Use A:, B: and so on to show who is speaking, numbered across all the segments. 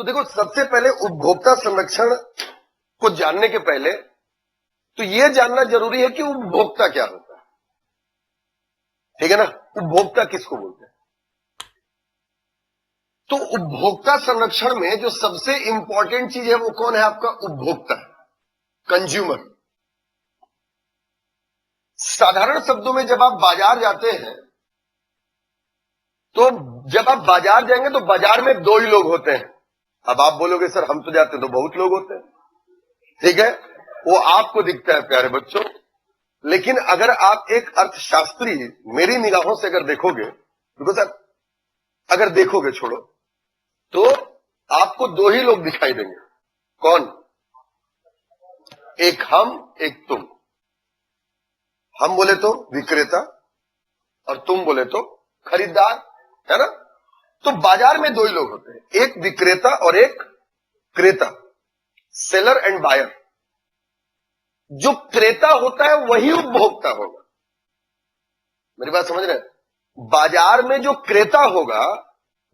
A: तो देखो, सबसे पहले उपभोक्ता संरक्षण को जानने के पहले तो यह जानना जरूरी है कि उपभोक्ता क्या होता है। ठीक है ना? उपभोक्ता किसको बोलते हैं? तो उपभोक्ता संरक्षण में जो सबसे इंपॉर्टेंट चीज है वो कौन है? आपका उपभोक्ता, कंज्यूमर। साधारण शब्दों में जब आप बाजार जाते हैं तो जब आप बाजार जाएंगे तो बाजार में दो ही लोग होते हैं। अब आप बोलोगे सर हम तो जाते हैं तो बहुत लोग होते हैं, ठीक है, वो आपको दिखता है प्यारे बच्चों। लेकिन अगर आप एक अर्थशास्त्री मेरी निगाहों से अगर देखोगे, देखो सर, अगर देखोगे छोड़ो, तो आपको दो ही लोग दिखाई देंगे। कौन? एक हम, एक तुम। हम बोले तो विक्रेता और तुम बोले तो खरीदार, है ना? तो बाजार में दो ही लोग होते हैं, एक विक्रेता और एक क्रेता, सेलर एंड बायर। जो क्रेता होता है वही उपभोक्ता होगा। मेरी बात समझ रहे हैं? बाजार में जो क्रेता होगा,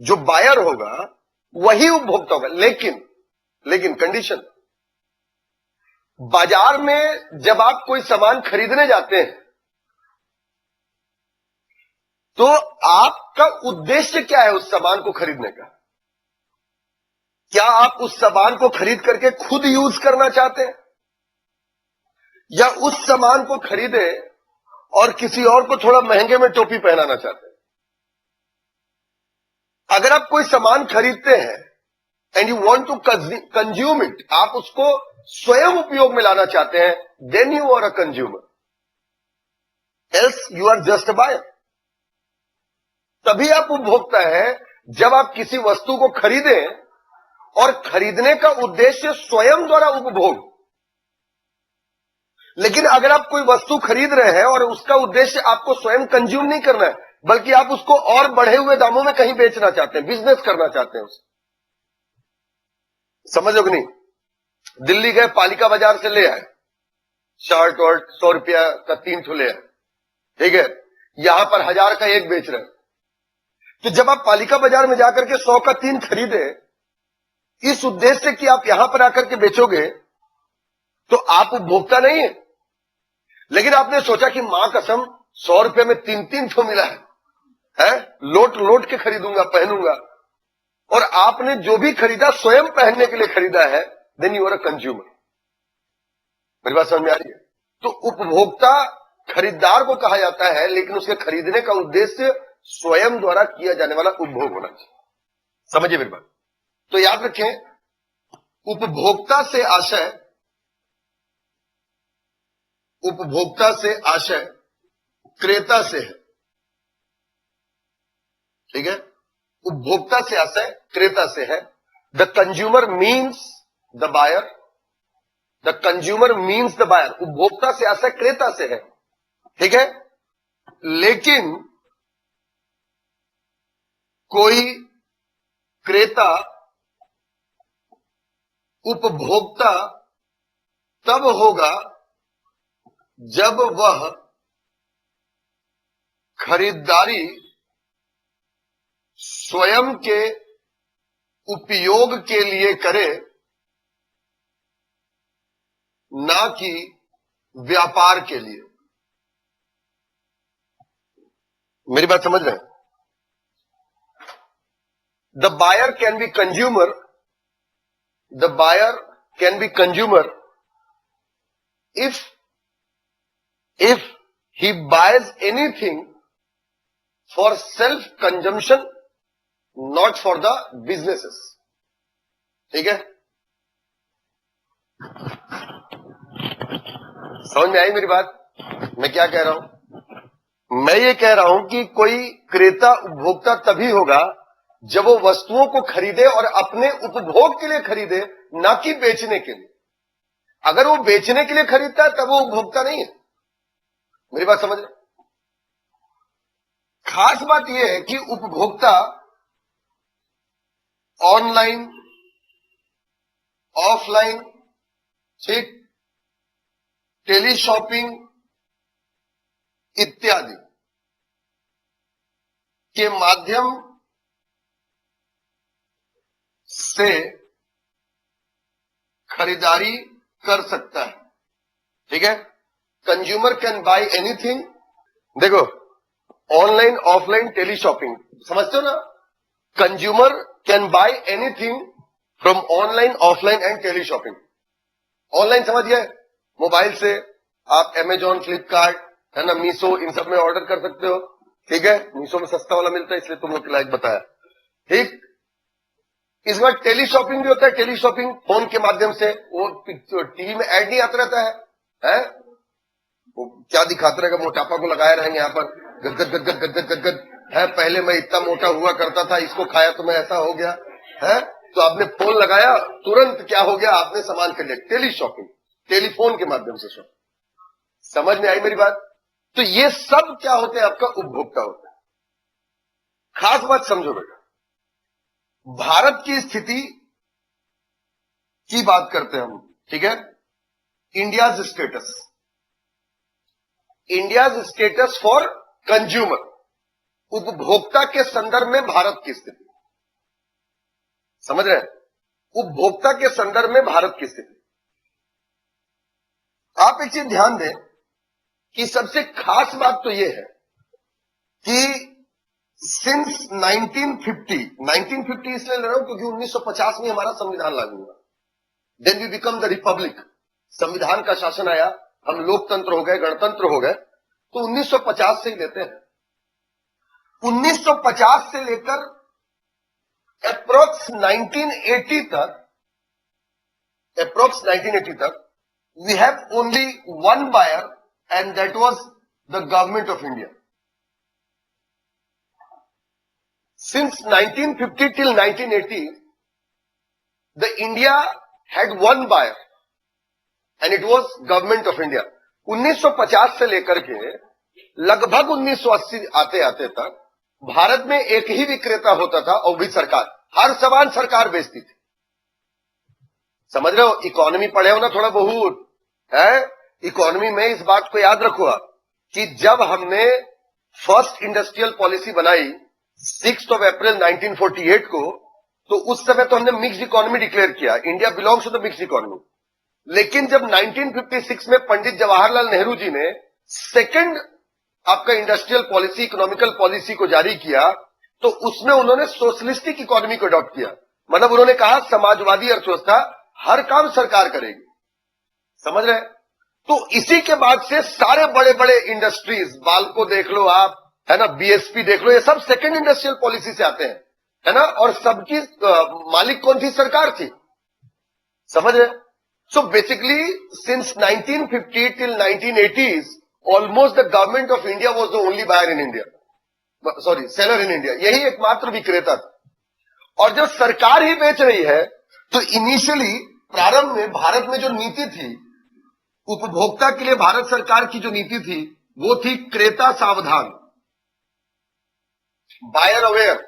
A: जो बायर होगा, वही उपभोक्ता होगा। लेकिन कंडीशन, बाजार में जब आप कोई सामान खरीदने जाते हैं तो आपका उद्देश्य क्या है उस सामान को खरीदने का? क्या आप उस सामान को खरीद करके खुद यूज करना चाहते हैं, या उस सामान को खरीदे और किसी और को थोड़ा महंगे में टोपी पहनाना चाहते हैं? अगर आप कोई सामान खरीदते हैं and you want to consume it, आप उसको स्वयं उपयोग में लाना चाहते हैं, then you are a consumer, else you are just a buyer. तभी आप उपभोक्ता है जब आप किसी वस्तु को खरीदें और खरीदने का उद्देश्य स्वयं द्वारा उपभोग। लेकिन अगर आप कोई वस्तु खरीद रहे हैं और उसका उद्देश्य आपको स्वयं कंज्यूम नहीं करना है, बल्कि आप उसको और बढ़े हुए दामों में कहीं बेचना चाहते हैं, बिजनेस करना चाहते हैं उससे, समझोगे नहीं? दिल्ली गए, पालिका बाजार से ले आए शर्ट और 100 रुपया का 3 ठो ले आए, ठीक है, यहां पर 1000 का एक बेच रहे हैं। तो जब आप पालिका बाजार में जाकर के 100 का 3 खरीदे इस उद्देश्य से कि आप यहां पर आकर के बेचोगे, तो आप उपभोक्ता नहीं है। लेकिन आपने सोचा कि मां कसम 100 रुपए में 3 ठो मिला है, लोट के खरीदूंगा, पहनूंगा, और आपने जो भी खरीदा स्वयं पहनने के लिए खरीदा है, then you are a consumer. मेरी बात समझ में आ रही है? तो उपभोक्ता खरीदार को कहा जाता है, लेकिन उसके खरीदने का उद्देश्य स्वयं द्वारा किया जाने वाला उपभोग होना चाहिए। समझिए मेरी बात? तो याद रखें, उपभोक्ता से आशय क्रेता से है, ठीक है? उपभोक्ता से आशय क्रेता से है। The consumer means the buyer, the consumer means the buyer. उपभोक्ता से आशय क्रेता से है, ठीक है? लेकिन कोई क्रेता उपभोक्ता तब होगा जब वह खरीदारी स्वयं के उपयोग के लिए करे, ना कि व्यापार के लिए। मेरी बात समझ रहे हैं? The buyer can be consumer, the buyer can be consumer if he buys anything for self consumption, not for the businesses। ठीक है? समझ में आई मेरी बात? मैं क्या कह रहा हूं? मैं ये कह रहा हूं कि कोई क्रेता उपभोक्ता तभी होगा जब वो वस्तुओं को खरीदे और अपने उपभोग के लिए खरीदे, ना कि बेचने के लिए। अगर वो बेचने के लिए खरीदता है तब वो उपभोक्ता नहीं है। मेरी बात समझ रहे? खास बात यह है कि उपभोक्ता ऑनलाइन, ऑफलाइन, ठीक, टेली शॉपिंग इत्यादि के माध्यम से खरीदारी कर सकता है। ठीक है, कंज्यूमर कैन बाय एनीथिंग। देखो, ऑनलाइन ऑफलाइन टेली शॉपिंग, समझते हो ना? Consumer can buy anything from online offline and teleshopping. Online समझ गए, मोबाइल से आप अमेजॉन, फ्लिपकार्ट, है ना, मीशो, इन सब में ऑर्डर कर सकते हो। ठीक है, मीशो में सस्ता वाला मिलता है, इसलिए तुम लोग के लायक बताया। ठीक, इस बार टेली शॉपिंग भी होता है। टेली शॉपिंग फोन के माध्यम से, वो टीवी में ऐड नहीं आता रहता है? वो क्या दिखाते रहेगा, मोटापा को लगाए रहेंगे यहाँ पर, गदगद गदगद गदगद गदगद है, पहले मैं इतना मोटा हुआ करता था, इसको खाया तो मैं ऐसा हो गया है। तो आपने फोन लगाया, तुरंत क्या हो गया, आपने सामान कर लिया। टेली शॉपिंग, टेलीफोन के माध्यम से शॉपिंग। समझ में आई मेरी बात? तो ये सब क्या होते हैं, आपका उपभोक्ता होता है। खास बात समझो बेटा, भारत की स्थिति की बात करते हैं हम। ठीक है, India's status, India's status for consumer, उपभोक्ता के संदर्भ में भारत की स्थिति। समझ रहे हैं? उपभोक्ता के संदर्भ में भारत की स्थिति। आप एक चीज ध्यान दें कि सबसे खास बात तो यह है कि सिंस 1950 इसलिए ले रहा हूं क्योंकि 1950 में हमारा संविधान लागू हुआ। Then we become the republic, संविधान का शासन आया, हम लोकतंत्र हो गए, गणतंत्र हो गए। तो 1950 से ही लेते हैं। 1950 से लेकर अप्रोक्स 1980 तक we have only one buyer and that was the government of India. Since 1950 till 1980, the India had one buyer and it was government of India. 1950 से लेकर के लगभग 1980 आते आते तक भारत में एक ही विक्रेता होता था और भी सरकार। हर सामान सरकार बेचती थी। समझ रहे हो? इकोनॉमी पढ़े हो ना थोड़ा बहुत है? इकोनॉमी में इस बात को याद रखो आप कि जब हमने फर्स्ट इंडस्ट्रियल पॉलिसी बनाई 6 अप्रैल 1948 को, तो उस समय तो हमने मिक्स्ड इकोनॉमी डिक्लेयर किया, India belongs to the mixed economy. लेकिन जब 1956 में पंडित जवाहरलाल नेहरू जी ने सेकंड आपका इंडस्ट्रियल पॉलिसी, इकोनॉमिकल पॉलिसी को जारी किया, तो उसमें उन्होंने सोशलिस्टिक इकोनॉमी को अडॉप्ट किया। मतलब उन्होंने कहा समाजवादी अर्थव्यवस्था, हर काम सरकार करेगी। समझ रहे? तो इसी के बाद से सारे बड़े बड़े इंडस्ट्रीज, बाल्को देख लो आप, है ना, बीएसपी देख लो, ये सब सेकंड इंडस्ट्रियल पॉलिसी से आते हैं, है ना। और सबकी मालिक कौन थी? सरकार थी। समझ रहे? So basically since 1950 till 1980s almost the government of India was the only buyer in India, sorry, seller in India। यही एकमात्र विक्रेता था। और जब सरकार ही बेच रही है, तो इनिशियली प्रारंभ में भारत में जो नीति थी उपभोक्ता के लिए, भारत सरकार की जो नीति थी वो थी क्रेता सावधान, बायर अवेयर,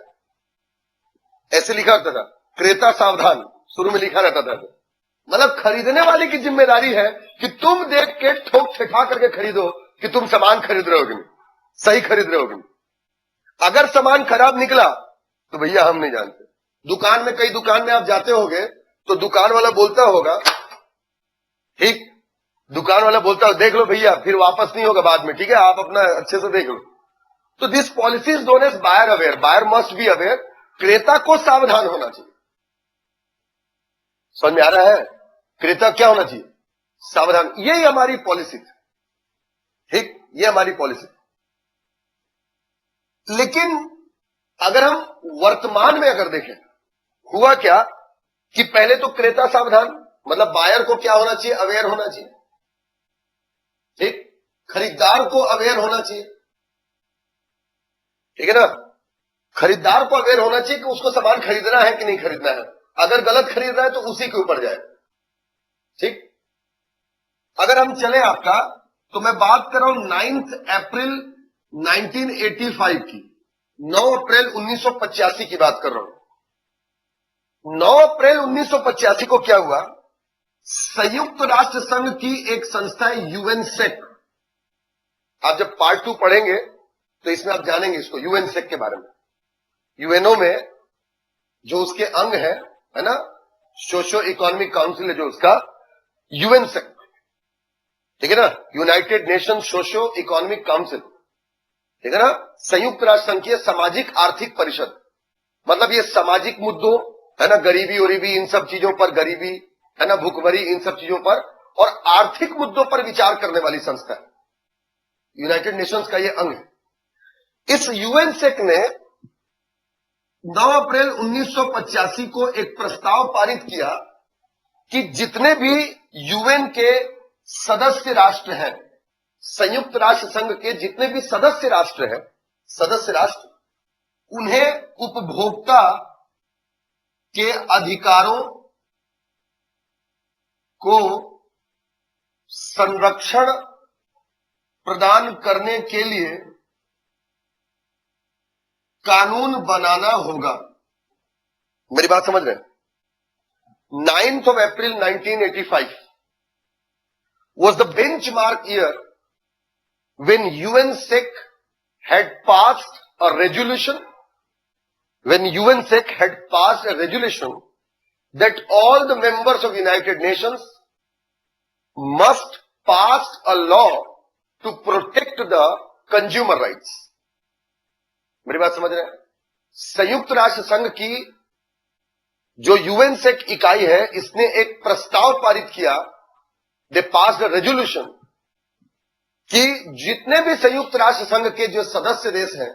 A: ऐसे लिखा होता था, क्रेता सावधान शुरू में लिखा रहता था। मतलब खरीदने वाले की जिम्मेदारी है कि तुम देख के ठोक ठेका करके खरीदो कि तुम सामान खरीद रहे हो कि नहीं, सही खरीद रहे हो कि नहीं। अगर सामान खराब निकला तो भैया हम नहीं जानते। दुकान में, कई दुकान में आप जाते होगे तो दुकान वाला बोलता होगा, ठीक, दुकान वाला बोलता हो देख लो भैया, फिर वापस नहीं होगा बाद में, ठीक है, आप अपना अच्छे से देख लो। तो this policy is known as buyer aware, buyer must be aware, क्रेता को सावधान होना चाहिए। समझ में आ रहा है? क्रेता क्या होना चाहिए? सावधान। यही हमारी पॉलिसी थी, ठीक, ये हमारी पॉलिसी। लेकिन अगर हम वर्तमान में अगर देखें, हुआ क्या कि पहले तो क्रेता सावधान, मतलब बायर को क्या होना चाहिए? अवेयर होना चाहिए, ठीक, खरीदार को अवेयर होना चाहिए, ठीक है ना। खरीदार को अवेयर होना चाहिए कि उसको सामान खरीदना है कि नहीं खरीदना है। अगर गलत खरीद रहा है तो उसी के ऊपर जाए, ठीक। अगर हम चले आपका, तो मैं बात कर रहा हूं 9 अप्रैल 1985 की, 9 अप्रैल 1985 की बात कर रहा हूं। 9 अप्रैल 1985 को क्या हुआ? संयुक्त राष्ट्र संघ की एक संस्था है यूएनसेक। आप जब पार्ट 2 पढ़ेंगे तो इसमें आप जानेंगे इसको, यूएनसेक के बारे में। यूएनओ में जो उसके अंग है है ना, सोशो इकोनॉमिक काउंसिल है जो उसका यूएनसेक, ठीक है ना, United nation socio economic council, ठीक है ना, संयुक्त राष्ट्र संघ की सामाजिक आर्थिक परिषद, मतलब ये सामाजिक मुद्दों, है ना, गरीबी ओरीबी इन सब चीजों पर, गरीबी, है ना, भूखमरी इन सब चीजों पर और आर्थिक मुद्दों पर विचार करने वाली संस्था है, यूनाइटेड नेशंस का ये अंग है। इस यूएनसेक ने 9 अप्रैल 1985 को एक प्रस्ताव पारित किया कि जितने भी यूएन के सदस्य राष्ट्र हैं, संयुक्त राष्ट्र संघ के जितने भी सदस्य राष्ट्र हैं, सदस्य राष्ट्र, उन्हें उपभोक्ता के अधिकारों को संरक्षण प्रदान करने के लिए कानून बनाना होगा। मेरी बात समझ रहे हैं? 9th of April 1985 was the benchmark year when UNSEC had passed a resolution, that all the members of United Nations must pass a law to protect the consumer rights. मेरी बात समझ रहे हैं? संयुक्त राष्ट्र संघ की जो यूएनसेक इकाई है, इसने एक प्रस्ताव पारित किया, दे पास्ड अ रेजोल्यूशन, कि जितने भी संयुक्त राष्ट्र संघ के जो सदस्य देश हैं,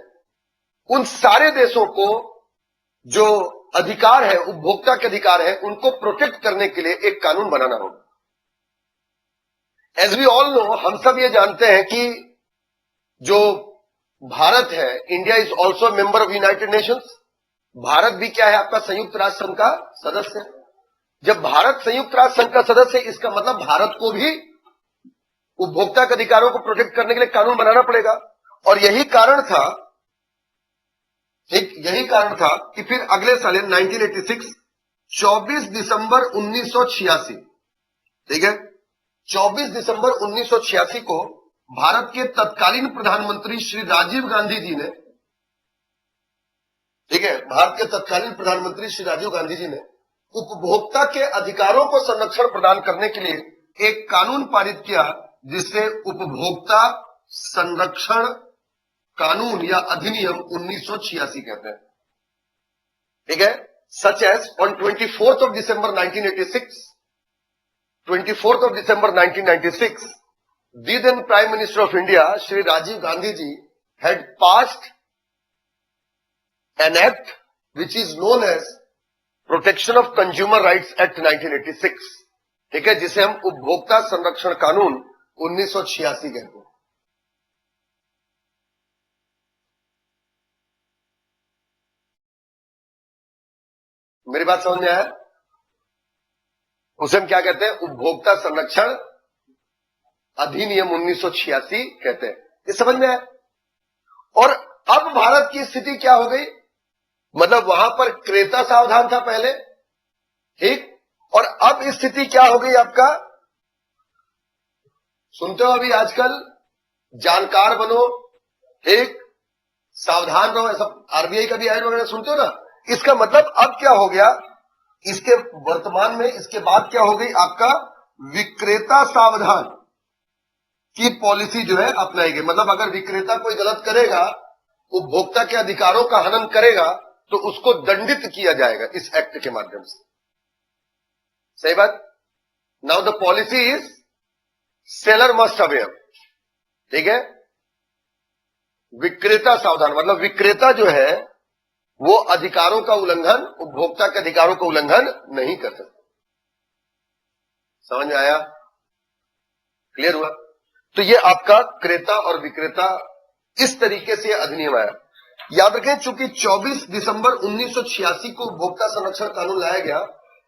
A: उन सारे देशों को जो अधिकार है, उपभोक्ता के अधिकार है, उनको प्रोटेक्ट करने के लिए एक कानून बनाना होगा। एज वी ऑल नो, हम सब ये जानते हैं कि जो भारत है, India is also member of United Nations. Bharat भी क्या है? आपका संयुक्त राष्ट्र संघ का सदस्य है। जब भारत संयुक्त राष्ट्र संघ का सदस्य है, इसका मतलब भारत को भी उपभोक्ता के अधिकारों को प्रोटेक्ट करने के लिए कानून बनाना पड़ेगा। और यही कारण था, यही कारण था कि फिर अगले साल 1986 24 दिसंबर 1986, ठीक है, 24 दिसंबर 1986 को भारत के तत्कालीन प्रधानमंत्री श्री राजीव गांधी जी ने, ठीक है, भारत के तत्कालीन प्रधानमंत्री श्री राजीव गांधी जी ने उपभोक्ता के अधिकारों को संरक्षण प्रदान करने के लिए एक कानून पारित किया, जिसे उपभोक्ता संरक्षण कानून या अधिनियम 1986 कहते हैं, ठीक है। Such as on 24th of December 1986, 24th of December 1996, the then Prime Minister of India, Shri Rajiv Gandhi ji, had passed an act which is known as Protection of Consumer Rights Act 1986, ठीक है, जिसे हम उपभोक्ता संरक्षण कानून 1986 कहते हैं। मेरी बात समझ में आया? उसे हम क्या कहते हैं? उपभोक्ता संरक्षण अधिनियम 1986 कहते हैं। ये समझ में आया? और अब भारत की स्थिति क्या हो गई? मतलब वहां पर क्रेता सावधान था पहले, ठीक, और अब स्थिति क्या हो गई आपका? सुनते हो अभी आजकल, जानकार बनो, ठीक, सावधान रहो, ऐसा आरबीआई का भी ऐड वगैरह सुनते हो ना। इसका मतलब अब क्या हो गया? इसके वर्तमान में इसके बाद क्या हो गई? आपका विक्रेता सावधान की पॉलिसी जो है अपनाई गई। मतलब अगर विक्रेता कोई गलत करेगा, उपभोक्ता के अधिकारों का हनन करेगा, तो उसको दंडित किया जाएगा इस एक्ट के माध्यम से। सही बात? Now the policy is seller must aware, ठीक है। विक्रेता सावधान मतलब विक्रेता जो है वो अधिकारों का उल्लंघन, उपभोक्ता के अधिकारों का उल्लंघन नहीं कर सकता। समझ में आया? क्लियर हुआ? तो ये आपका क्रेता और विक्रेता, इस तरीके से अधिनियम आया। याद रखें, चूंकि 24 दिसंबर 1986 को उपभोक्ता संरक्षण कानून लाया गया,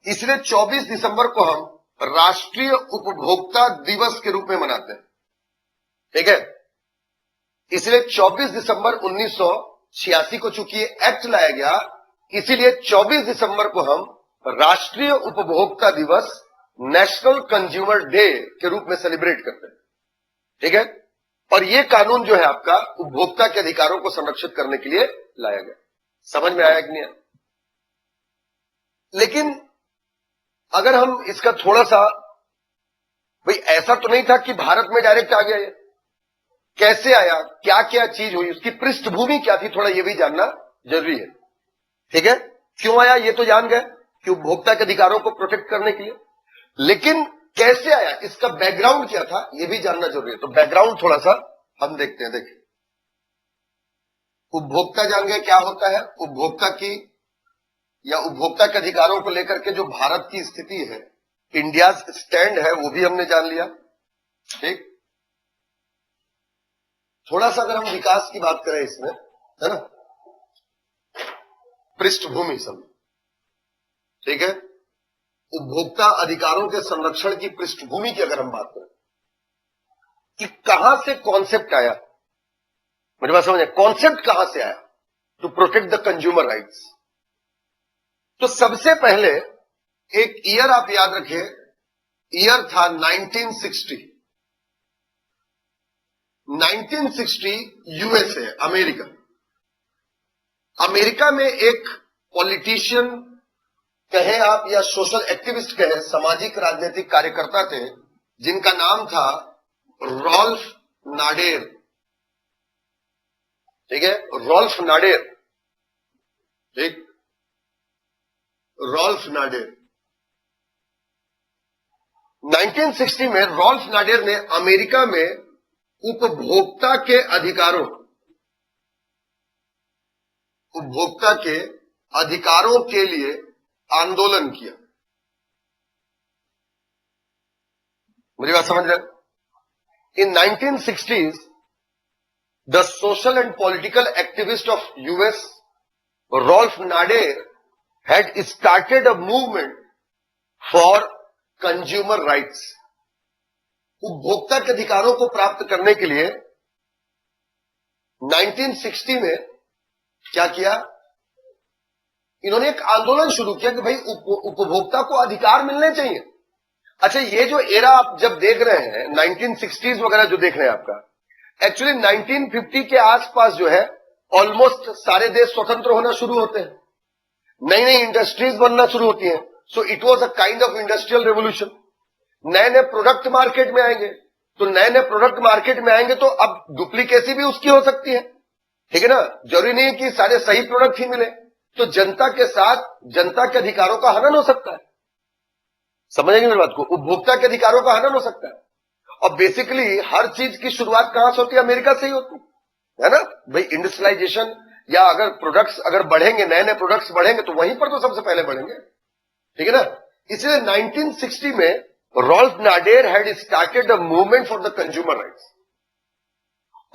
A: इसलिए 24 दिसंबर को हम राष्ट्रीय उपभोक्ता दिवस के रूप में मनाते हैं, ठीक है। इसलिए 24 दिसंबर 1986 को चूंकि एक्ट लाया गया, इसीलिए 24 दिसंबर को हम राष्ट्रीय उपभोक्ता दिवस, नेशनल कंज्यूमर डे के रूप में सेलिब्रेट करते हैं, ठीक है। और ये कानून जो है आपका उपभोक्ता के अधिकारों को संरक्षित करने के लिए लाया गया। समझ में आया कि नहीं? लेकिन अगर हम इसका थोड़ा सा, भाई ऐसा तो नहीं था कि भारत में डायरेक्ट आ गया, ये कैसे आया, क्या क्या चीज हुई, उसकी पृष्ठभूमि क्या थी, थोड़ा ये भी जानना जरूरी है। ठीक है, क्यों आया ये तो जान गए कि उपभोक्ता के अधिकारों को प्रोटेक्ट करने के लिए, लेकिन कैसे आया, इसका बैकग्राउंड क्या था, ये भी जानना जरूरी है। तो बैकग्राउंड थोड़ा सा हम देखते हैं। देखिए, उपभोक्ता जान गए क्या होता है, उपभोक्ता की या उपभोक्ता के अधिकारों को लेकर के जो भारत की स्थिति है, इंडिया स्टैंड है, वो भी हमने जान लिया। ठीक, थोड़ा सा अगर हम विकास की बात करें इसमें, है ना, पृष्ठभूमि सब, ठीक है, उपभोक्ता अधिकारों के संरक्षण की पृष्ठभूमि की अगर हम बात करें कि कहां से कॉन्सेप्ट आया, मेरी बात समझे, कॉन्सेप्ट कहां से आया to protect the consumer rights. तो सबसे पहले एक ईयर आप याद रखिए, ईयर था 1960। 1960 यूएसए, अमेरिका। अमेरिका में एक पॉलिटिशियन कहे आप या सोशल एक्टिविस्ट कहे, सामाजिक राजनीतिक कार्यकर्ता थे, जिनका नाम था रॉल्फ नाडेर। ठीक है, रॉल्फ नाडेर। ठीक, रॉल्फ नाडेर 1960 में रॉल्फ नाडेर ने अमेरिका में उपभोक्ता के अधिकारों, उपभोक्ता के अधिकारों के लिए आंदोलन किया। मुझे बात समझ रहे? In 1960s the social and political activist of US Ralph Nader had started a movement for consumer rights। उपभोक्ता के अधिकारों को प्राप्त करने के लिए 1960 में क्या किया, इन्होंने एक आंदोलन शुरू किया कि भाई उपभोक्ता को अधिकार मिलने चाहिए। अच्छा, ये जो एरा आप जब देख रहे हैं 1960s वगैरह जो देख रहे हैं आपका, एक्चुअली 1950 के आसपास जो है ऑलमोस्ट सारे देश स्वतंत्र होना शुरू होते हैं, नई नई इंडस्ट्रीज बनना शुरू होती हैं। So it was a kind of industrial revolution. नए नए प्रोडक्ट मार्केट में आएंगे, तो नए नए प्रोडक्ट मार्केट में आएंगे तो अब डुप्लीकेसी भी उसकी हो सकती है। ठीक है ना, जरूरी नहीं है कि सारे सही प्रोडक्ट ही मिले, तो जनता के साथ जनता के अधिकारों का हनन हो सकता है। समझेंगे मेरी बात को, उपभोक्ता के अधिकारों का हनन हो सकता है। और बेसिकली हर चीज की शुरुआत कहां से होती है, अमेरिका से ही होती है ना भाई। इंडस्ट्रियलाइजेशन या अगर प्रोडक्ट्स अगर बढ़ेंगे, नए नए प्रोडक्ट्स बढ़ेंगे तो वहीं पर तो सबसे पहले बढ़ेंगे। ठीक है ना, इसलिए 1960 में Ralph Nader had started a movement for the consumer rights.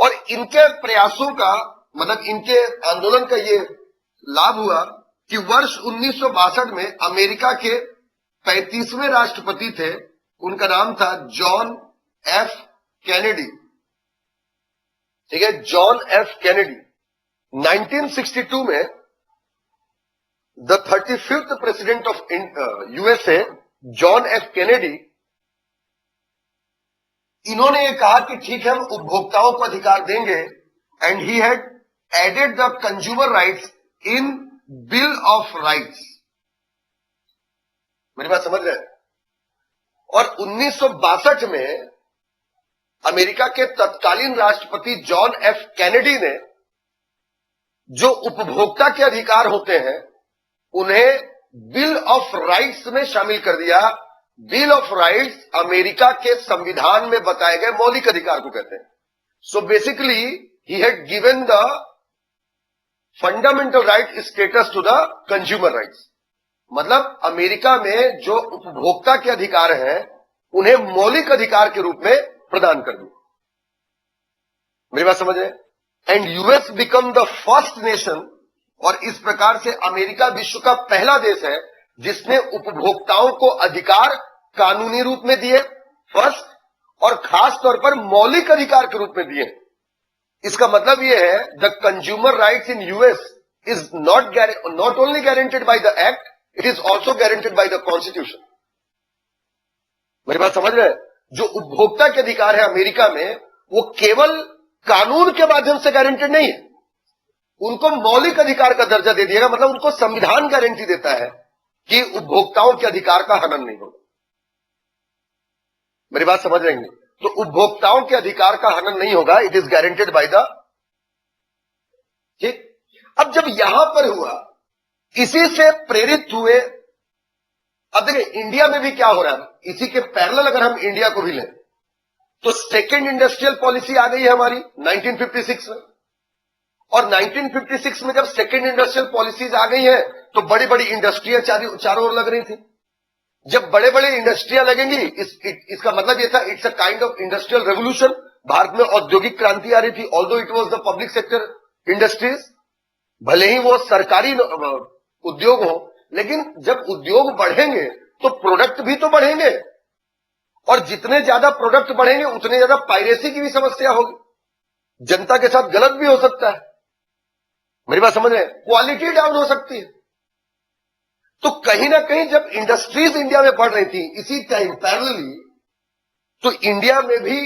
A: और इनके प्रयासों का मतलब इनके आंदोलन का ये लाभ हुआ कि वर्ष 1962 में अमेरिका के 35वें राष्ट्रपति थे, उनका नाम था जॉन एफ कैनेडी। ठीक है, जॉन एफ कैनेडी। 1962 में the 35th president of USA John F Kennedy, इन्होंने ये कहा कि ठीक है हम उपभोक्ताओं को अधिकार देंगे, and he had added the consumer rights in bill of rights. मेरी बात समझ रहे हैं? और 1962 में अमेरिका के तत्कालीन राष्ट्रपति जॉन एफ कैनेडी ने जो उपभोक्ता के अधिकार होते हैं उन्हें बिल ऑफ राइट्स में शामिल कर दिया। बिल ऑफ राइट्स अमेरिका के संविधान में बताए गए मौलिक अधिकार को कहते हैं। So basically he had given the fundamental right status to the consumer rights. मतलब अमेरिका में जो उपभोक्ता के अधिकार हैं उन्हें मौलिक अधिकार के रूप में प्रदान कर दिया। मेरी बात समझ रहे हैं? And US become the first nation, और इस प्रकार से अमेरिका विश्व का पहला देश है जिसने उपभोक्ताओं को अधिकार कानूनी रूप में दिए, फर्स्ट, और खास तौर पर मौलिक अधिकार के रूप में दिए। इसका मतलब यह है the consumer rights in US is not only guaranteed by the act, it is also guaranteed by the constitution. मेरी बात समझ रहे हैं? जो उपभोक्ता के अधिकार है अमेरिका में वो केवल कानून के माध्यम से गारंटेड नहीं है, उनको मौलिक अधिकार का दर्जा दे दिएगा, मतलब उनको संविधान गारंटी देता है कि उपभोक्ताओं के अधिकार का हनन नहीं होगा। मेरी बात समझ रहे हैं? तो उपभोक्ताओं के अधिकार का हनन नहीं होगा, it is guaranteed by the, ठीक। अब जब यहां पर हुआ, इसी से प्रेरित हुए। अब देखिए इंडिया में भी क्या हो रहा है, इसी के पैरेलल अगर हम इंडिया को भी लें तो सेकेंड इंडस्ट्रियल पॉलिसी आ गई है हमारी 1956 में। और 1956 में जब सेकेंड इंडस्ट्रियल पॉलिसीज आ गई है तो बड़ी बड़ी इंडस्ट्रियां चारों ओर लग रही थी। जब बड़े बड़े इंडस्ट्रियां लगेंगी, इसका मतलब यह था it's a kind of industrial revolution. Bharat में औद्योगिक क्रांति आ रही थी, although it was the public sector industries, भले ही वो सरकारी उद्योग हो, लेकिन जब उद्योग बढ़ेंगे तो प्रोडक्ट भी तो बढ़ेंगे, और जितने ज्यादा प्रोडक्ट बढ़ेंगे उतने ज्यादा पायरेसी की भी समस्या होगी, जनता के साथ गलत भी हो सकता है। मेरी बात समझ रहे हैं? क्वालिटी डाउन हो सकती है। तो कहीं ना कहीं जब इंडस्ट्रीज इंडिया में बढ़ रही थी इसी टाइम पैरेलली, तो इंडिया में भी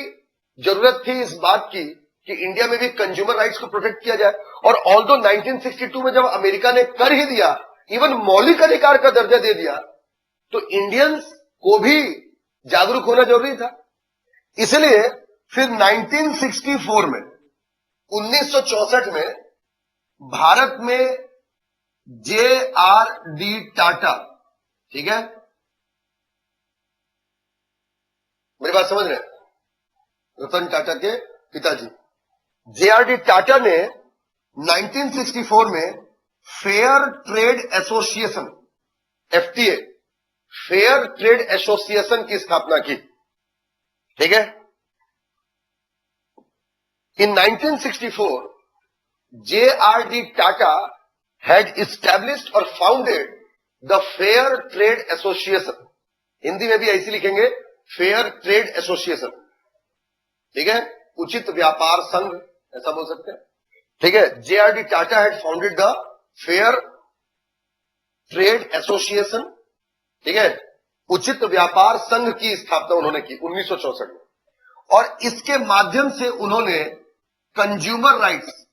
A: जरूरत थी इस बात की कि इंडिया में भी कंज्यूमर राइट्स को प्रोटेक्ट किया जाए। और ऑल्दो 1962 में जब अमेरिका ने कर ही दिया, इवन मौलिक अधिकार का दर्जा दे दिया, तो इंडियंस को भी जागरूक होना जरूरी था। इसलिए फिर 1964 में, 1964 में भारत में जे.आर.डी. टाटा, ठीक है, मेरी बात समझ रहे हैं? रतन टाटा के पिताजी जे.आर.डी. टाटा ने 1964 में fair trade association, FTA, fair trade association की स्थापना की, ठीक है। इन 1964 JRD. Tata had established or founded the Fair Trade Association, Hindi में भी ऐसी लिखेंगे फेयर ट्रेड एसोसिएशन, ठीक है, उचित व्यापार संघ ऐसा बोल सकते हैं, ठीक है। JRD. Tata had founded the fair trade association, ठीक है, उचित व्यापार संघ की स्थापना उन्होंने की 1964 में। और इसके माध्यम से उन्होंने कंज्यूमर राइट्स,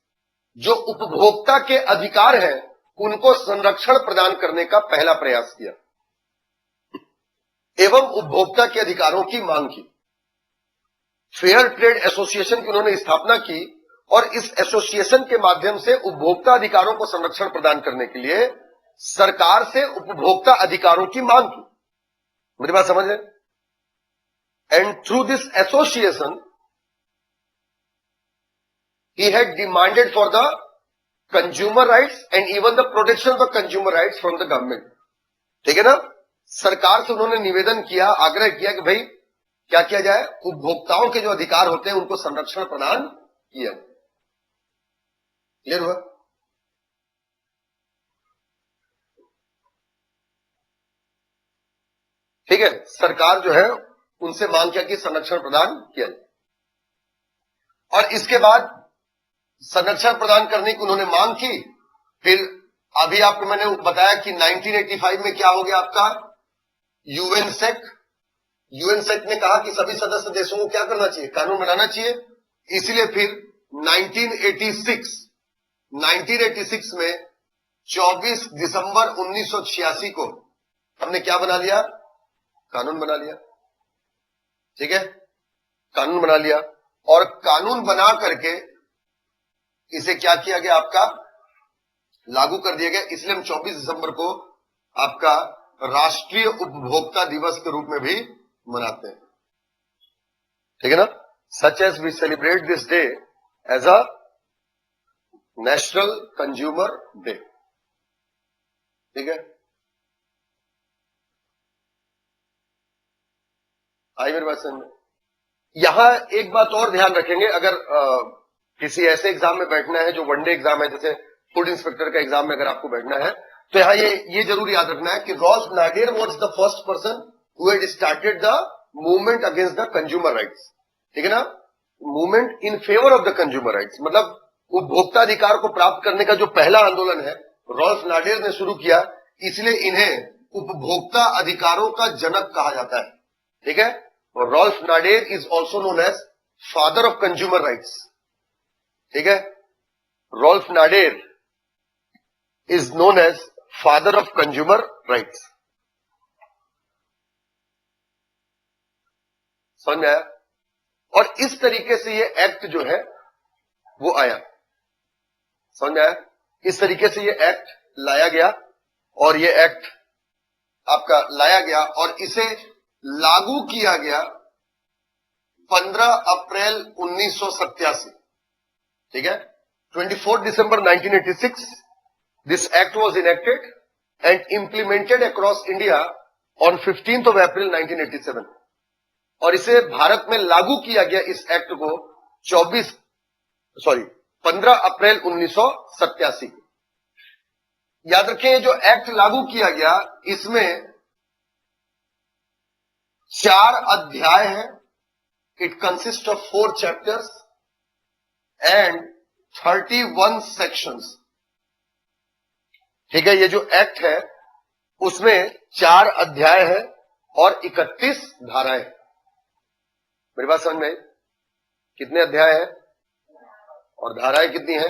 A: जो उपभोक्ता के अधिकार हैं, उनको संरक्षण प्रदान करने का पहला प्रयास किया एवं उपभोक्ता के अधिकारों की मांग की। फेयर ट्रेड एसोसिएशन की उन्होंने स्थापना की और इस एसोसिएशन के माध्यम से उपभोक्ता अधिकारों को संरक्षण प्रदान करने के लिए सरकार से उपभोक्ता अधिकारों की मांग की। मेरी बात समझ रहे? And through this association he had demanded for the consumer rights and even the protection of the consumer rights from the government, ठीक है ना। सरकार से उन्होंने निवेदन किया, आग्रह किया कि भाई क्या किया जाए, उपभोक्ताओं के जो अधिकार होते हैं उनको संरक्षण प्रदान किया। क्लियर हुआ? ठीक है, सरकार जो है उनसे मांग किया कि संरक्षण प्रदान किया जाए। और इसके बाद संरक्षण प्रदान करने की उन्होंने मांग की। फिर अभी आपको मैंने बताया कि 1985 में क्या हो गया आपका यूएन सेक। यूएन सेक ने कहा कि सभी सदस्य देशों को क्या करना चाहिए, कानून बनाना चाहिए। इसलिए फिर 1986 में 24 दिसंबर 1986 को हमने क्या बना लिया, कानून बना लिया, ठीक है, कानून बना लिया। और कानून बना करके इसे क्या किया गया, आपका लागू कर दिया गया। इसलिए हम 24 दिसंबर को आपका राष्ट्रीय उपभोक्ता दिवस के रूप में भी मनाते हैं, ठीक है ना। Such as we celebrate this day as a national consumer day, ठीक है। आई मेरी बात समझ? यहां एक बात और ध्यान रखेंगे, अगर किसी ऐसे एग्जाम में बैठना है जो वनडे एग्जाम है, जैसे फूड इंस्पेक्टर का एग्जाम में अगर आपको बैठना है, तो यहां ये जरूर याद रखना है कि Ralph Nader was the first person who had started the movement against the consumer rights, ठीक है ना। Movement in favour of the consumer rights, मतलब उपभोक्ता अधिकार को प्राप्त करने का जो पहला आंदोलन है रॉल्फ नाडेर ने शुरू किया, इसलिए इन्हें उपभोक्ता अधिकारों का जनक कहा जाता है, ठीक है। और Ralph Nader is also known as father of consumer rights, ठीक है। Ralph Nader is known as father of consumer rights. समझ में आया? और इस तरीके से ये एक्ट जो है वो आया, समझ में आया? इस तरीके से ये एक्ट लाया गया और ये एक्ट आपका लाया गया और इसे लागू किया गया 15 अप्रैल 1987, ठीक है? 24 December 1986 this act was enacted and implemented across India on 15th of April 1987 और इसे भारत में लागू किया गया इस एक्ट को 15 अप्रैल 1987। याद रखें, जो एक्ट लागू किया गया इसमें 4 अध्याय हैं। It consist of 4 chapters and 31 sections, ठीक है? ये जो एक्ट है उसमें 4 अध्याय है और 31 धाराएं। मेरी बात समझ में आई? कितने अध्याय है और धाराएं कितनी है?